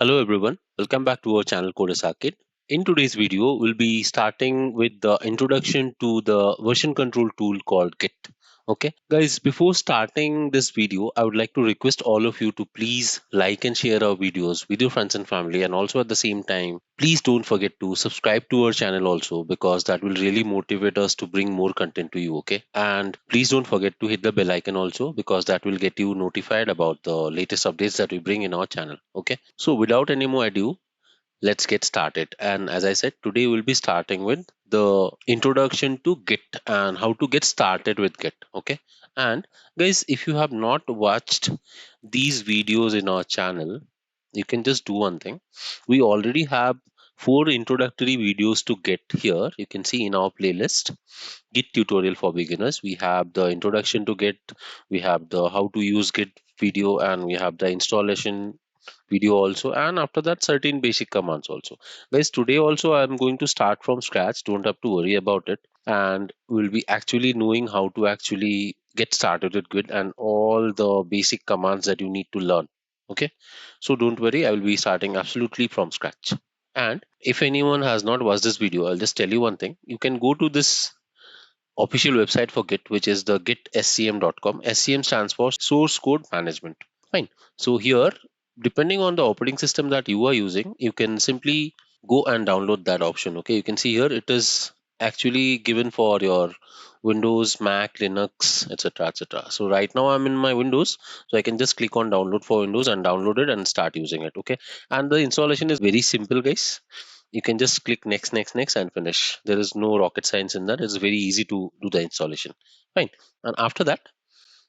Hello everyone, welcome back to our channel Codebase. In today's video, we'll be starting with the introduction to the version control tool called Git. Okay, guys, before starting this video, I would like to request all of you to please like and share our videos with your friends and family, and also at the same time, please don't forget to subscribe to our channel also because that will really motivate us to bring more content to you. Okay, and please don't forget to hit the bell icon also because that will get you notified about the latest updates that we bring in our channel. Okay, so without any more ado, let's get started. And as I said, today we'll be starting with the introduction to Git and how to get started with Git. Okay, and guys, if you have not watched these videos in our channel, you can just do one thing. We already have 4 introductory videos to Git here. You can see in our playlist Git tutorial for beginners. We have the introduction to Git, we have the how to use Git video, and we have the installation video also, and after that certain basic commands also. Guys, today also I'm going to start from scratch, don't have to worry about it, and we'll be actually knowing how to actually get started with Git and all the basic commands that you need to learn. Okay, so don't worry, I will be starting absolutely from scratch. And if anyone has not watched this video, I'll just tell you one thing. You can go to this official website for Git, which is the gitscm.com. SCM stands for Source Code Management. Fine. So here, depending on the operating system that you are using, you can simply go and download that option. Okay, you can see here it is actually given for your Windows, Mac, Linux, etc. etc. So right now I'm in my Windows, so I can just click on download for Windows and download it and start using it. Okay, and the installation is very simple, guys. You can just click next and finish. There is no rocket science in that. It's very easy to do the installation. Fine. And after that,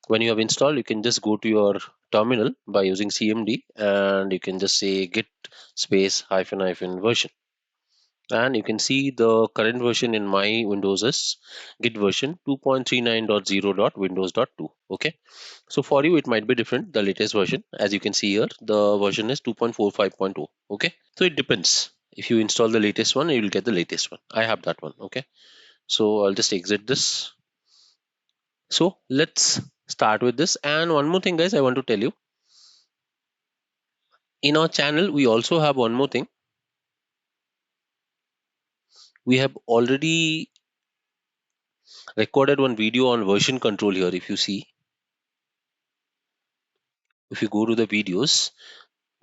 when you have installed, you can just go to your terminal by using cmd, and you can just say git space hyphen hyphen version, and you can see the current version in my Windows is git version 2.39.0.windows.2. Okay, so for you it might be different, the latest version. As you can see here, the version is 2.45.0. Okay, so it depends. If you install the latest one, you will get the latest one. I have that one. Okay, so I'll just exit this. So let's start with this. And one more thing, guys, I want to tell you, in our channel we also have one more thing. We have already recorded one video on version control here. If you see, if you go to the videos,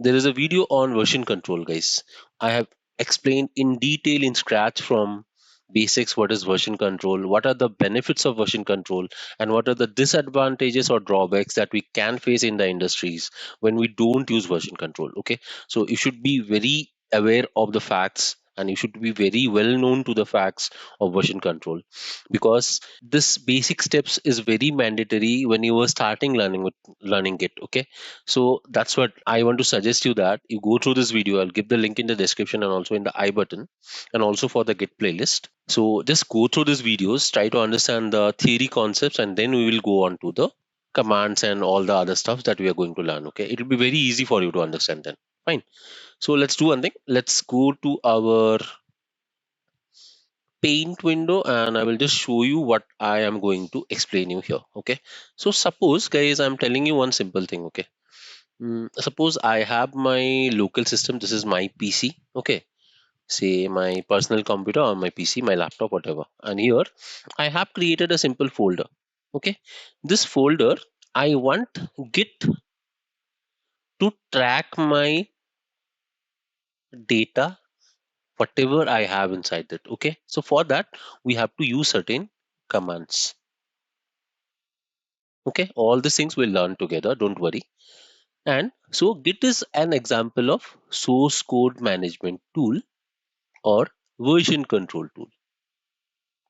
there is a video on version control, guys. I have explained in detail in scratch from basics what is version control, what are the benefits of version control, and what are the disadvantages or drawbacks that we can face in the industries when we don't use version control. Okay, so you should be very aware of the facts, and you should be very well known to the facts of version control, because this basic steps is very mandatory when you are starting learning it. Okay, so that's what I want to suggest you, that you go through this video. I'll give the link in the description and also in the I button, and also for the Git playlist. So just go through these videos, try to understand the theory concepts, and then we will go on to the commands and all the other stuff that we are going to learn. Okay, it will be very easy for you to understand then. Fine. So let's do one thing. Let's go to our paint window, and I will just show you what I am going to explain you here. Okay. So suppose, guys, I'm telling you one simple thing. Okay. Suppose I have my local system. This is my PC. Okay, say my personal computer or my PC, my laptop, whatever. And here I have created a simple folder. Okay, this folder, I want Git to track my data, whatever I have inside it. Okay, so for that we have to use certain commands. Okay, all these things we'll learn together. Don't worry. And so Git is an example of source code management tool or version control tool.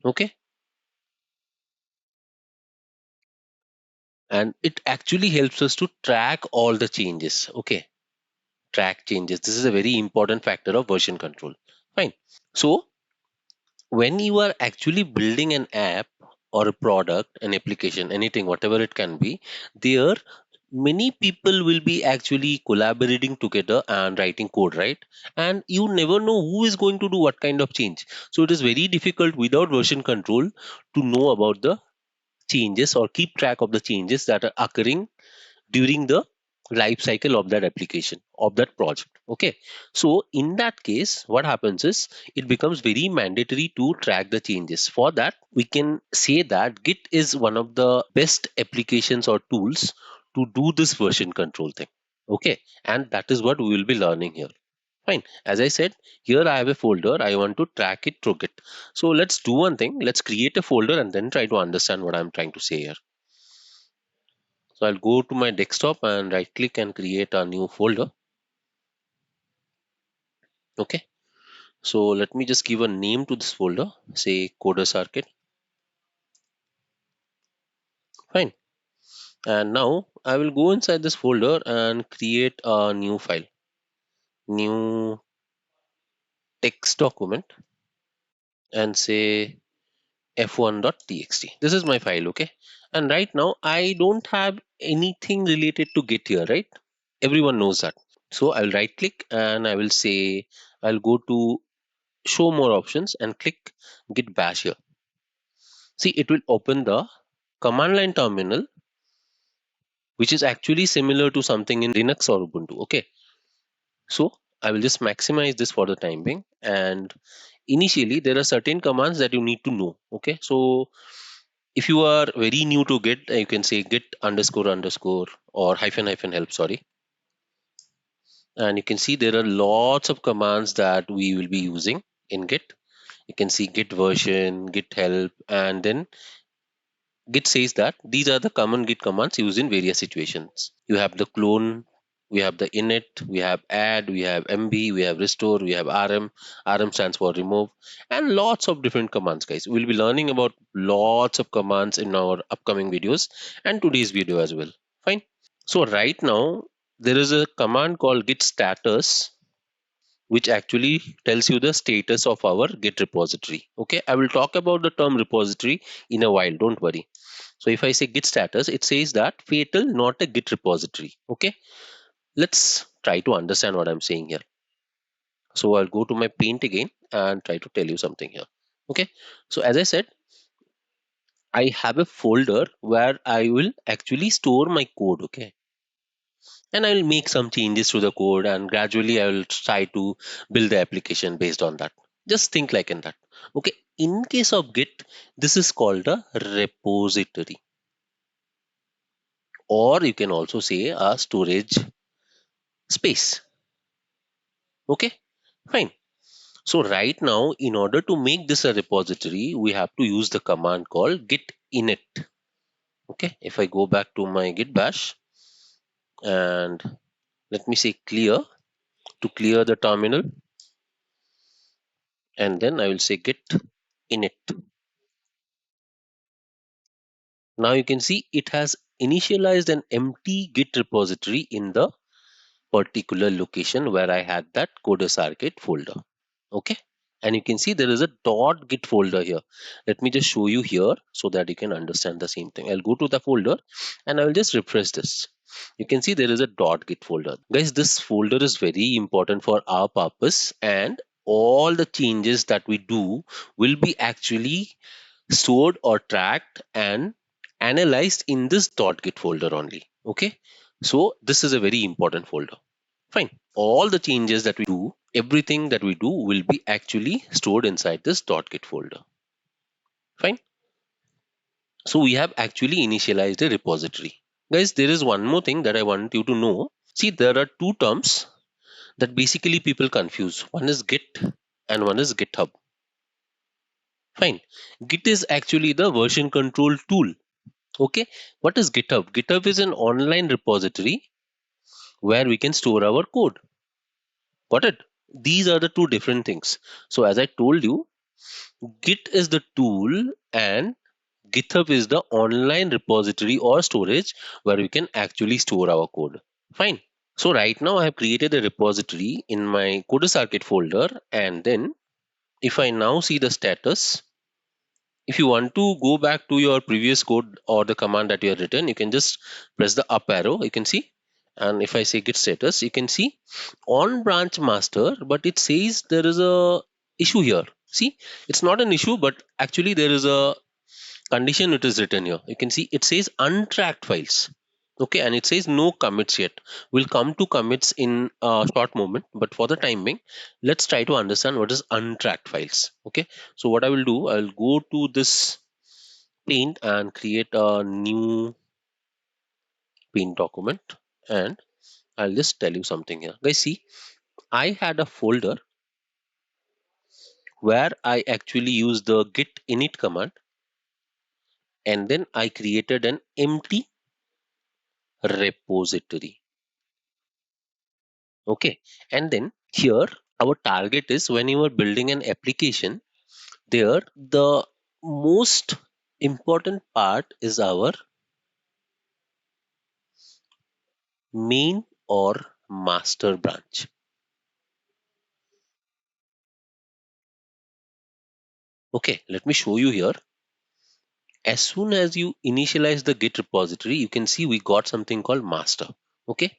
Okay, and it actually helps us to track all the changes. Okay, track changes, this is a very important factor of version control. Fine. So when you are actually building an app or a product, an application, anything, whatever it can be, there many people will be actually collaborating together and writing code, right? And you never know who is going to do what kind of change. So it is very difficult without version control to know about the changes or keep track of the changes that are occurring during the life cycle of that application, of that project. Okay, so in that case what happens is it becomes very mandatory to track the changes. For that we can say that Git is one of the best applications or tools to do this version control thing. Okay, and that is what we will be learning here. Fine. As I said, here I have a folder. I want to track it through Git. So let's do one thing. Let's create a folder and then try to understand what I'm trying to say here. So I'll go to my desktop and right click and create a new folder. Okay. So let me just give a name to this folder. Say Coder Circuit. Fine. And now I will go inside this folder and create a new file. New text document and say f1.txt. This is my file, okay? And right now I don't have anything related to Git here, right? Everyone knows that. So I'll right click and I will say, I'll go to show more options and click Git bash here. See, it will open the command line terminal, which is actually similar to something in Linux or Ubuntu, okay? So I will just maximize this for the time being. And initially there are certain commands that you need to know, okay? So if you are very new to Git, you can say git underscore underscore or hyphen hyphen help, sorry. And you can see there are lots of commands that we will be using in Git. You can see git version, git help, and then Git says that these are the common Git commands used in various situations. You have the clone, we have the init, we have add, we have mb, we have restore, we have rm. Rm stands for remove, and lots of different commands, guys. We'll be learning about lots of commands in our upcoming videos and today's video as well. Fine. So right now there is a command called git status, which actually tells you the status of our Git repository. Okay, I will talk about the term repository in a while, don't worry. So if I say Git status, it says that fatal, not a Git repository. Okay, let's try to understand what I'm saying here. So I'll go to my paint again and try to tell you something here. Okay, so as I said, I have a folder where I will actually store my code. Okay, and I will make some changes to the code and gradually I will try to build the application based on that. Just think like in that. Okay, in case of Git, this is called a repository, or you can also say a storage space. Okay, fine. So right now, in order to make this a repository, we have to use the command called git init. Okay, if I go back to my git bash and let me say clear to clear the terminal, and then I will say git init. Now you can see it has initialized an empty Git repository in the particular location where I had that coder circuit folder. Okay. And you can see there is a .git folder here. Let me just show you here so that you can understand the same thing. I'll go to the folder and I will just refresh this. You can see there is a .git folder. Guys, this folder is very important for our purpose, and all the changes that we do will be actually stored or tracked and analyzed in this .git folder only. Okay, so this is a very important folder. Fine. All the changes that we do, everything that we do will be actually stored inside this .git folder. Fine. So we have actually initialized a repository. Guys, there is one more thing that I want you to know. See, there are two terms that basically people confuse. One is Git and one is GitHub. Fine. Git is actually the version control tool. Okay, what is GitHub? GitHub is an online repository where we can store our code. Got it? These are the two different things. So as I told you, Git is the tool and GitHub is the online repository or storage where we can actually store our code. Fine. So right now I have created a repository in my code circuit folder, and then if I now see the status, if you want to go back to your previous code or the command that you have written, you can just press the up arrow, you can see. And if I say git status, you can see on branch master, but it says there is a issue here. See, it's not an issue, but actually there is a condition it is written here. You can see it says untracked files. Okay, and it says no commits yet. We'll come to commits in a short moment, but for the time being, let's try to understand what is untracked files. Okay, so what I will do, I'll go to this paint and create a new paint document, and I'll just tell you something here. Guys, see, I had a folder where I actually use the git init command, and then I created an empty repository. Okay, and then here our target is when you are building an application, there the most important part is our main or master branch. Okay, let me show you here. As soon as you initialize the git repository, you can see we got something called master. Okay,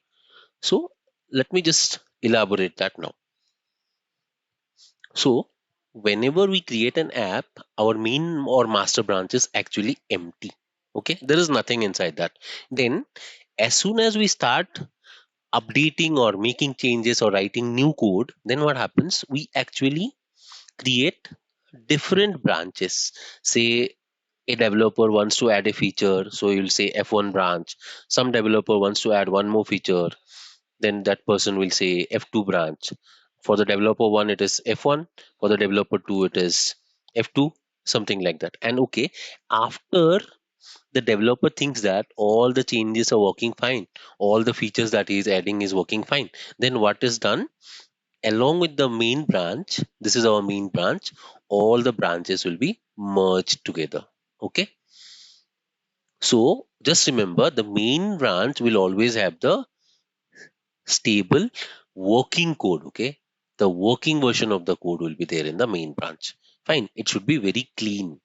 so let me just elaborate that now. So whenever we create an app, our main or master branch is actually empty. Okay, there is nothing inside that. Then as soon as we start updating or making changes or writing new code, then what happens, we actually create different branches. Say a developer wants to add a feature, so you'll say F1 branch. Some developer wants to add one more feature, then that person will say F2 branch. For the developer 1 it is F1, for the developer 2 it is F2, something like that. And okay, after the developer thinks that all the changes are working fine, all the features that he is adding is working fine, then what is done, along with the main branch, this is our main branch, all the branches will be merged together. Okay, so just remember the main branch will always have the stable working code. Okay, the working version of the code will be there in the main branch. Fine, it should be very clean.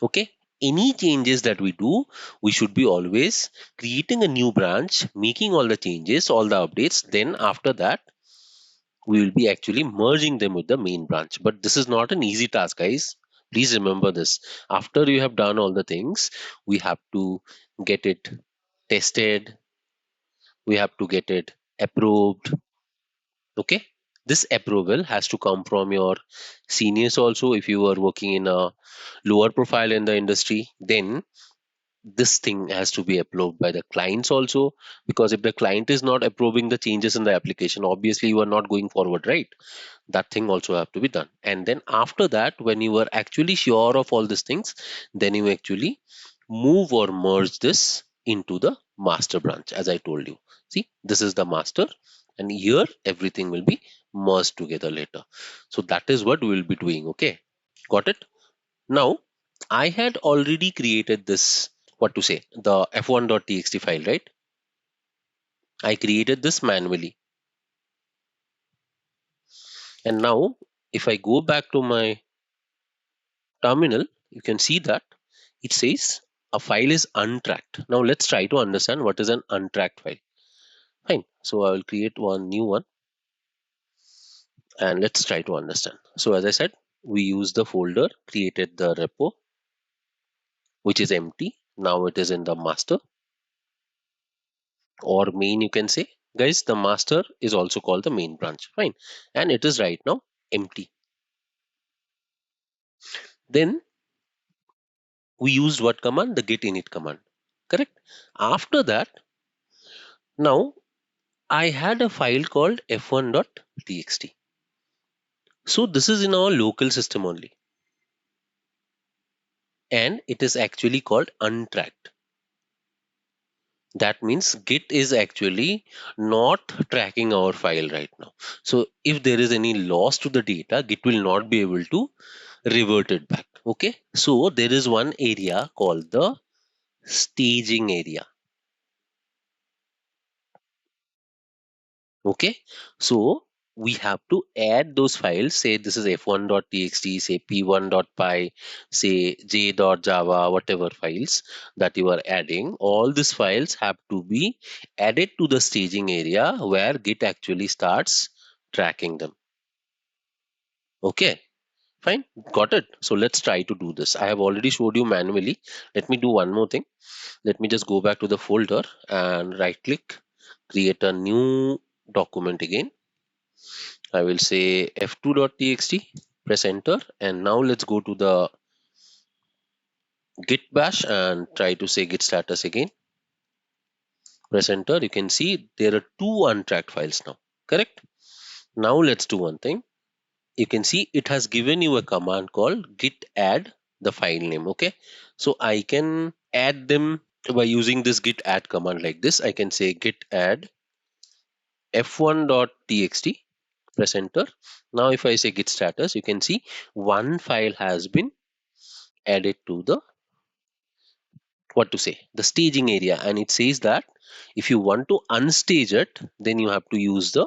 Okay, any changes that we do, we should be always creating a new branch, making all the changes, all the updates, then after that we will be actually merging them with the main branch. But this is not an easy task, guys. Please remember this. After you have done all the things, we have to get it tested, we have to get it approved. Okay, this approval has to come from your seniors also. If you are working in a lower profile in the industry, then this thing has to be approved by the clients also, because if the client is not approving the changes in the application, obviously you are not going forward, right? That thing also have to be done. And then after that, when you are actually sure of all these things, then you actually move or merge this into the master branch. As I told you, see, this is the master, and here everything will be merged together later. So that is what we will be doing. Okay, got it? Now I had already created this, what to say, the f1.txt file, right? I created this manually, and now if I go back to my terminal, you can see that it says a file is untracked. Now let's try to understand what is an untracked file. Fine. So I will create one new one and let's try to understand. So as I said, we use the folder, created the repo, which is empty. Now it is in the master or main, you can say. Guys, the master is also called the main branch. Fine. And it is right now empty. Then we used what command? The git init command. Correct. After that, now I had a file called f1.txt. So this is in our local system only, and it is actually called untracked. That means Git is actually not tracking our file right now. So if there is any loss to the data, Git will not be able to revert it back. Okay. So there is one area called the staging area. Okay, so we have to add those files. Say this is f1.txt, say p1.py, say j.java, whatever files that you are adding. All these files have to be added to the staging area where Git actually starts tracking them. Okay, Fine, got it. So let's try to do this. I have already showed you manually. Let me do one more thing. Let me just go back to the folder and right click, create a new document again. I will say f2.txt, press enter, and now let's go to the git bash and try to say git status again. Press enter. You can see there are two untracked files now. Correct. Now let's do one thing. You can see it has given you a command called git add the file name. Okay, so I can add them by using this git add command like this. I can say git add f1.txt, press enter. Now if I say git status, you can see one file has been added to the, what to say, the staging area, and it says that if you want to unstage it, then you have to use the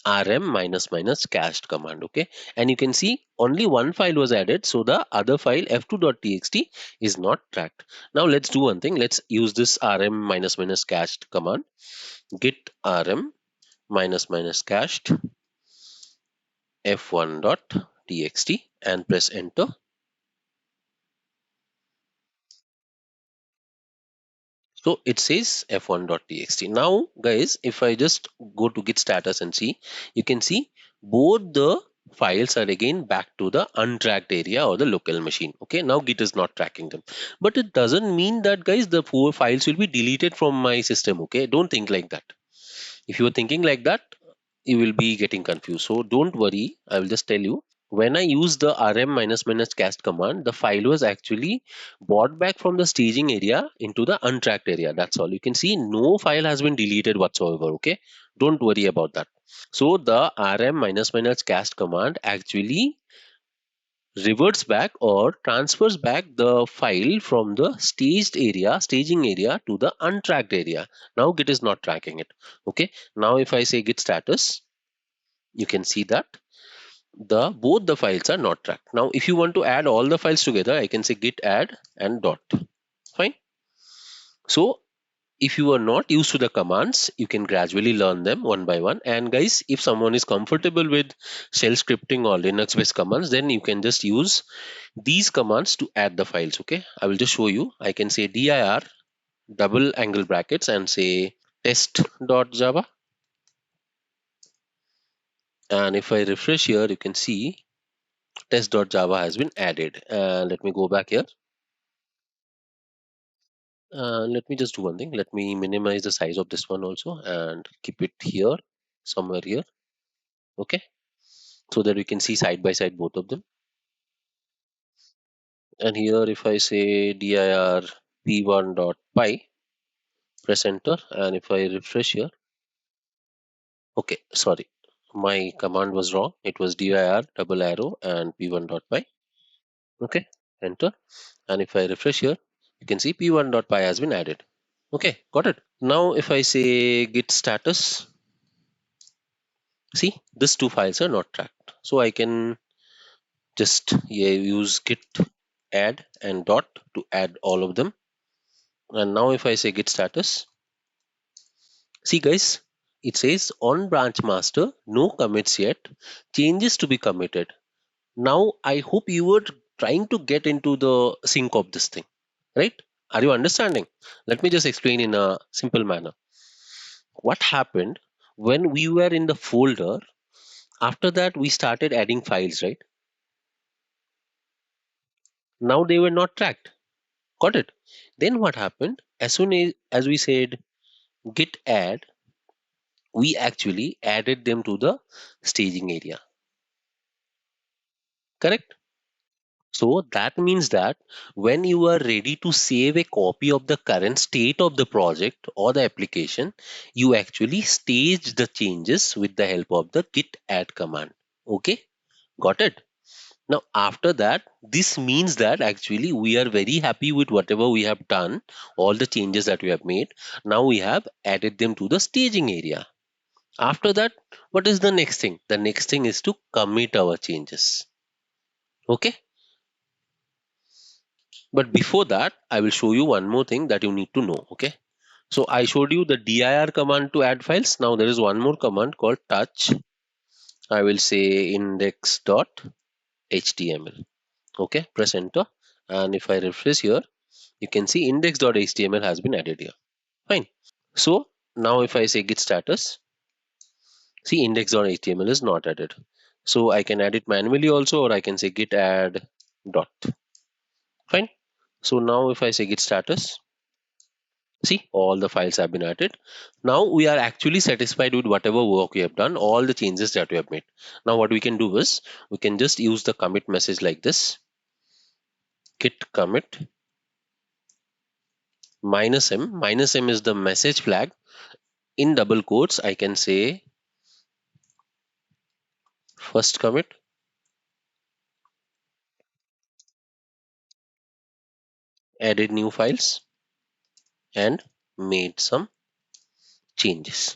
rm minus minus cached command. Okay, and you can see only one file was added, so the other file f2.txt is not tracked. Now let's do one thing. Let's use this rm minus minus cached command, git rm minus minus cached f1.txt, and press enter. So it says f1.txt. Now guys, if I just go to git status and see, you can see both the files are again back to the untracked area or the local machine. Okay, now git is not tracking them, but it doesn't mean that guys the four files will be deleted from my system. Okay, don't think like that. If you are thinking like that, you will be getting confused. So don't worry, I will just tell you. When I use the rm minus minus cast command, the file was actually brought back from the staging area into the untracked area. That's all. You can see no file has been deleted whatsoever. Okay, don't worry about that. So the rm minus minus cast command actually reverts back or transfers back the file from the staging area to the untracked area. Now git is not tracking it. Okay, now if I say git status, you can see that the both the files are not tracked. Now if you want to add all the files together, I can say git add and dot. Fine. So if you are not used to the commands, you can gradually learn them one by one. And guys, if someone is comfortable with shell scripting or Linux based commands, then you can just use these commands to add the files. Okay, I will just show you. I can say dir double angle brackets and say test.java, and if I refresh here, you can see test.java has been added. Let me go back here. Let me just do one thing. Let me minimize the size of this one also and keep it here, somewhere here. Okay, so that we can see side by side both of them. And here if I say dir p1.py, press enter, and if I refresh here, okay, sorry, my command was wrong. It was dir double arrow and p1.py. Okay, enter, and if I refresh here, you can see p1.py has been added. Okay, got it. Now if I say git status, see these two files are not tracked, so I can just use git add and dot to add all of them. And now if I say git status, see guys, it says on branch master, no commits yet, changes to be committed. Now I hope you were trying to get into the sync of this thing, right? Are you understanding? Let me just explain in a simple manner. What happened when we were in the folder, after that we started adding files, right? Now they were not tracked. Got it? Then what happened? As soon as we said git add, we actually added them to the staging area. Correct? So that means that when you are ready to save a copy of the current state of the project or the application, you actually stage the changes with the help of the git add command. Okay? Got it? Now, after that, this means that actually we are very happy with whatever we have done, all the changes that we have made. Now we have added them to the staging area. After that, what is the next thing? The next thing is to commit our changes. Okay. But before that, I will show you one more thing that you need to know. Okay. So I showed you the dir command to add files. Now there is one more command called touch. I will say index dot index.html. Okay, press enter, and if I refresh here, you can see index.html has been added here. Fine. So now if I say git status, see index.html is not added. So I can add it manually also, or I can say git add dot. Fine. So now if I say git status, see all the files have been added. Now we are actually satisfied with whatever work we have done, all the changes that we have made. Now what we can do is we can just use the commit message like this: git commit -m. -m is the message flag. In double quotes, I can say first commit, added new files, and made some changes.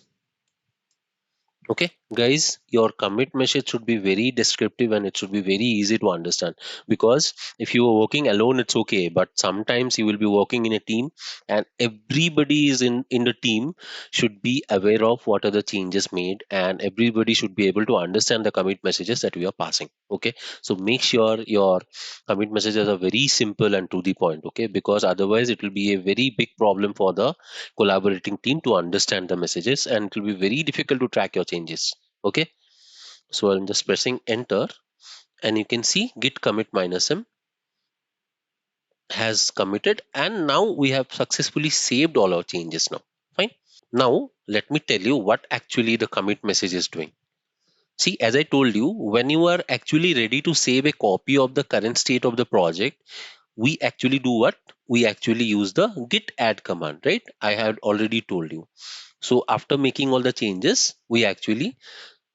Okay, guys, your commit message should be very descriptive and it should be very easy to understand, because if you are working alone it's okay, but sometimes you will be working in a team and everybody is in the team should be aware of what are the changes made, and everybody should be able to understand the commit messages that we are passing. Okay, so make sure your commit messages are very simple and to the point. Okay, because otherwise it will be a very big problem for the collaborating team to understand the messages, and it will be very difficult to track your changes. Okay, so I'm just pressing enter, and you can see git commit -m has committed, and now we have successfully saved all our changes now. Fine. Now let me tell you what actually the commit message is doing. See, as I told you, when you are actually ready to save a copy of the current state of the project, we actually do what? We actually use the git add command, right? I had already told you. So after making all the changes, we actually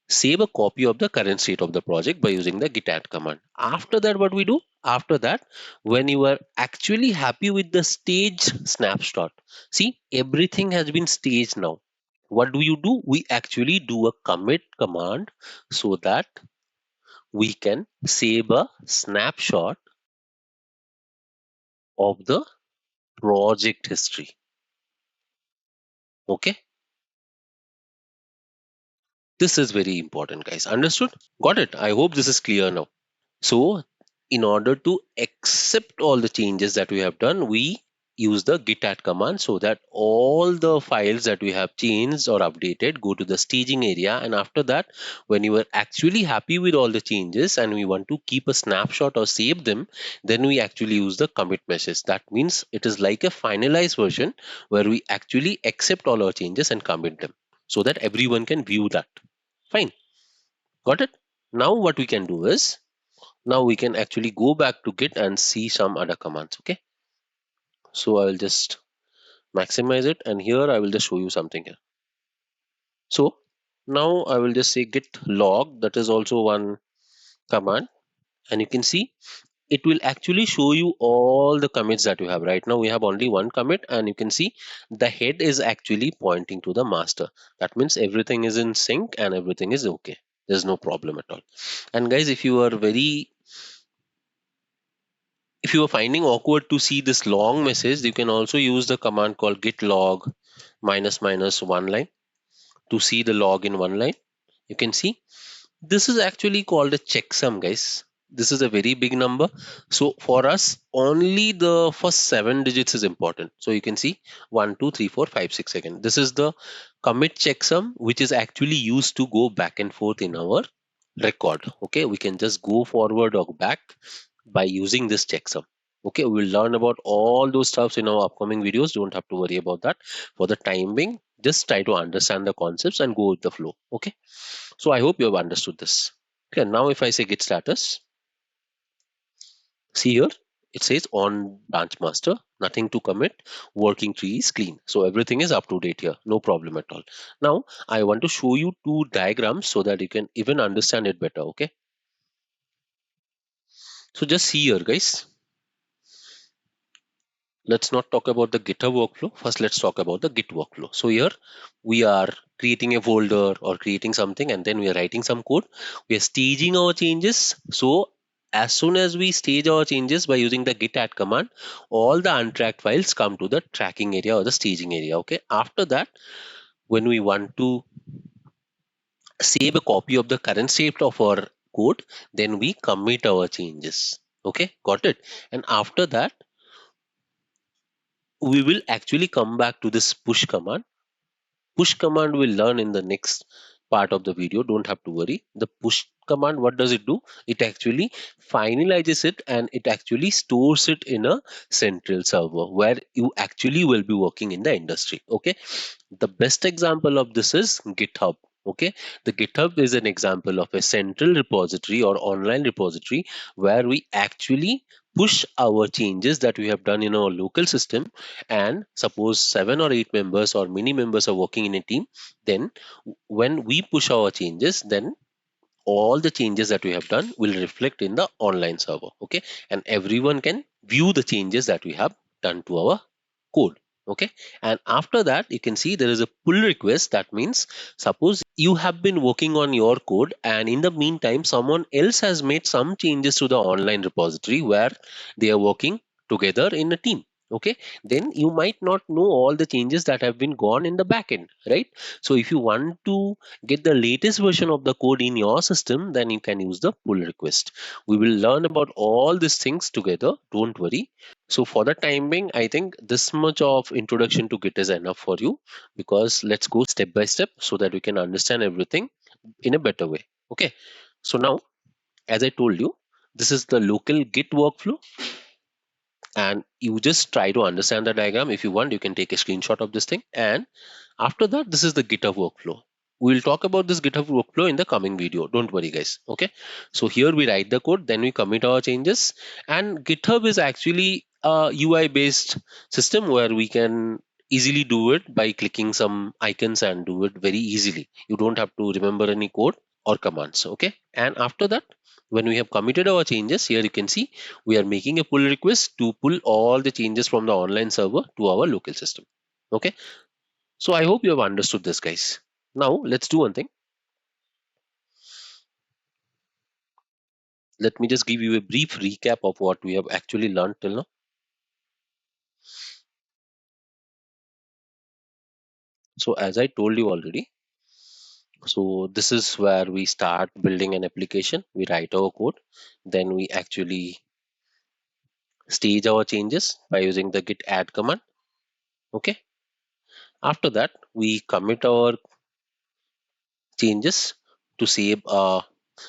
save a copy of the current state of the project by using the git add command. After that, what we do? After that, when you are actually happy with the stage snapshot, see, everything has been staged now. What do you do? We actually do a commit command so that we can save a snapshot of the project history. Okay, this is very important, guys. Understood? Got it? I hope this is clear now. So, in order to accept all the changes that we have done, we use the git add command so that all the files that we have changed or updated go to the staging area. And after that, when you are actually happy with all the changes and we want to keep a snapshot or save them, then we actually use the commit message. That means it is like a finalized version where we actually accept all our changes and commit them so that everyone can view that. Fine. Got it? Now, what we can do is now we can actually go back to Git and see some other commands. Okay, so I will just maximize it, and here I will just show you something here. So now I will just say git log, that is also one command, and you can see it will actually show you all the commits that you have. Right now we have only one commit, and you can see the head is actually pointing to the master. That means everything is in sync and everything is okay. There's no problem at all. And guys, if you are finding awkward to see this long message, you can also use the command called git log --one line to see the log in one line. You can see this is actually called a checksum, guys. This is a very big number. So for us, only the first 7 digits is important. So you can see 1, 2, 3, 4, 5, 6 again. This is the commit checksum, which is actually used to go back and forth in our record. Okay, we can just go forward or back by using this checksum. Okay, we'll learn about all those stuffs in our upcoming videos. Don't have to worry about that. For the time being, just try to understand the concepts and go with the flow. Okay, so I hope you have understood this. Okay, now if I say git status, see here, it says on branch master, nothing to commit, working tree is clean. So everything is up to date here, no problem at all. Now I want to show you two diagrams so that you can even understand it better. Okay, so just see here, guys. Let's not talk about the GitHub workflow. First, let's talk about the Git workflow. So here we are creating a folder or creating something, and then we are writing some code. We are staging our changes. So as soon as we stage our changes by using the git add command, all the untracked files come to the tracking area or the staging area. Okay. After that, when we want to save a copy of the current state of our code, then we commit our changes. Okay, got it? And after that, we will actually come back to this push command. Push command we'll learn in the next part of the video. Don't have to worry. The push command, what does it do? It actually finalizes it and it actually stores it in a central server where you actually will be working in the industry. Okay. The best example of this is GitHub. Okay. The GitHub is an example of a central repository or online repository where we actually push our changes that we have done in our local system. And suppose 7 or 8 members or many members are working in a team, then when we push our changes, then all the changes that we have done will reflect in the online server. Okay, and everyone can view the changes that we have done to our code. Okay, and after that you can see there is a pull request. That means suppose you have been working on your code and in the meantime someone else has made some changes to the online repository where they are working together in a team. Okay, then you might not know all the changes that have been gone in the backend, right? So if you want to get the latest version of the code in your system, then you can use the pull request. We will learn about all these things together, don't worry. So for the time being, I think this much of introduction to Git is enough for you, because let's go step by step so that we can understand everything in a better way. Okay, so now as I told you, this is the local Git workflow, and you just try to understand the diagram. If you want, you can take a screenshot of this thing. And after that, this is the GitHub workflow. We'll talk about this GitHub workflow in the coming video. Don't worry, guys. Okay. So here we write the code, then we commit our changes. And GitHub is actually a UI based system where we can easily do it by clicking some icons and do it very easily. You don't have to remember any code or commands. Okay. And after that, when we have committed our changes, here you can see we are making a pull request to pull all the changes from the online server to our local system. Okay. So I hope you have understood this, guys. Now let's do one thing. Let me just give you a brief recap of what we have actually learned till now. So as I told you already, so this is where we start building an application. We write our code, then we actually stage our changes by using the git add command. Okay. After that, we commit our changes to save a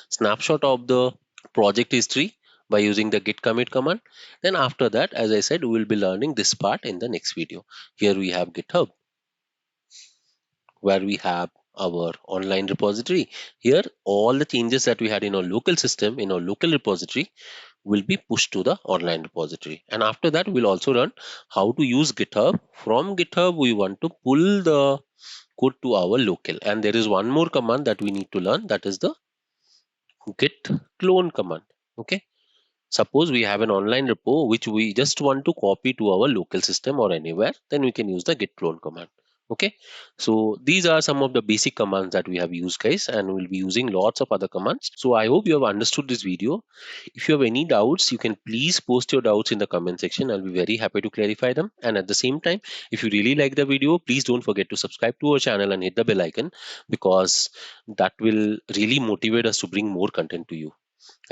snapshot of the project history by using the git commit command. Then after that, as I said, we will be learning this part in the next video. Here we have GitHub, where we have our online repository. Here all the changes that we had in our local system, in our local repository, will be pushed to the online repository. And after that, we'll also learn how to use GitHub. From GitHub, we want to pull the code to our local. And there is one more command that we need to learn, that is the git clone command. Okay. Suppose we have an online repo which we just want to copy to our local system or anywhere, then we can use the git clone command. Okay. So these are some of the basic commands that we have used, guys, and we'll be using lots of other commands. So I hope you have understood this video. If you have any doubts, you can please post your doubts in the comment section. I'll be very happy to clarify them. And at the same time, if you really like the video, please don't forget to subscribe to our channel and hit the bell icon, because that will really motivate us to bring more content to you.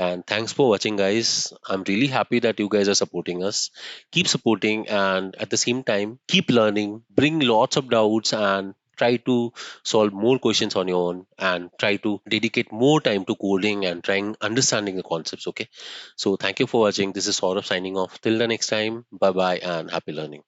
And thanks for watching, guys. I'm really happy that you guys are supporting us. Keep supporting, and at the same time, keep learning, bring lots of doubts, and try to solve more questions on your own, and try to dedicate more time to coding and trying understanding the concepts. Okay. So thank you for watching. This is Saurav signing off. Till the next time, bye bye and happy learning.